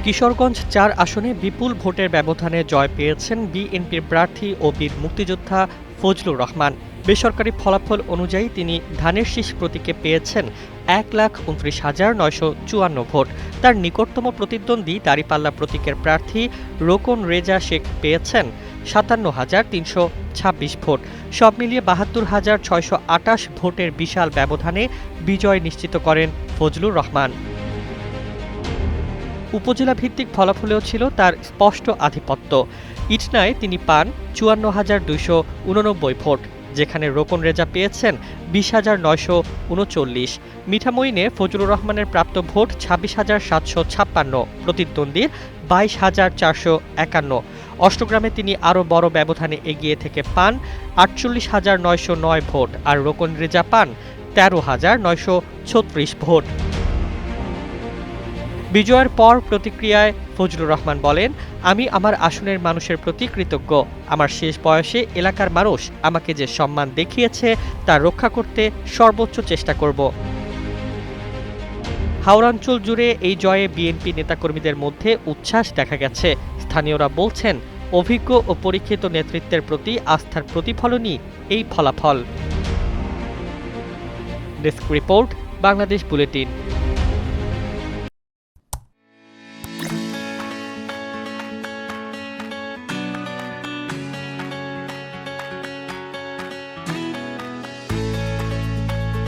কিশোরগঞ্জ ৪ আসনে বিপুল ভোটের ব্যবধানে জয় পেয়েছেন বিএনপির প্রার্থী ও বীর মুক্তিযোদ্ধা ফজলুর রহমান। বেসরকারি ফলাফল অনুযায়ী তিনি ধানের শীষ প্রতীকে পেয়েছেন ১,২৯,৯৫৪ ভোট। তার নিকটতম প্রতিদ্বন্দ্বী দাঁড়িপাল্লা প্রতীকের প্রার্থী রোকন রেজা শেখ পেয়েছেন ৫৭,৩২৬ ভোট। সব মিলিয়ে ৭২,৬২৮ ভোটের বিশাল ব্যবধানে বিজয় নিশ্চিত করেন ফজলুর রহমান। উপজেলা ভিত্তিক ফলাফলেও ছিল তার স্পষ্ট আধিপত্য। ইটনায় তিনি পান ৫৪,২৮৯ ভোট, যেখানে রোকন রেজা পেয়েছেন ২০,৯৩৯। মিঠামইনে ফজলুর রহমানের প্রাপ্ত ভোট ২৬,৭৫৬, প্রতিদ্বন্দ্বীর ২২,৪৫১। অষ্টগ্রামে তিনি আরও বড় ব্যবধানে এগিয়ে থেকে পান ৪৮,৯০৯ ভোট, আর রোকন রেজা পান ১৩,৯৩৬ ভোট। বিজয়ের পর প্রতিক্রিয়ায় ফজলুর রহমান বলেন, আমি আমার আসনের মানুষের প্রতি কৃতজ্ঞ। আমার শেষ বয়সে এলাকার মানুষ আমাকে যে সম্মান দেখিয়েছে তা রক্ষা করতে সর্বোচ্চ চেষ্টা করব। হাওড়াঞ্চল জুড়ে এই জয়ে বিএনপি নেতাকর্মীদের মধ্যে উচ্ছ্বাস দেখা গেছে। স্থানীয়রা বলছেন, অভিজ্ঞ ও পরীক্ষিত নেতৃত্বের প্রতি আস্থার প্রতিফলনই এই ফলাফল। Desk report, Bangladesh bulletin.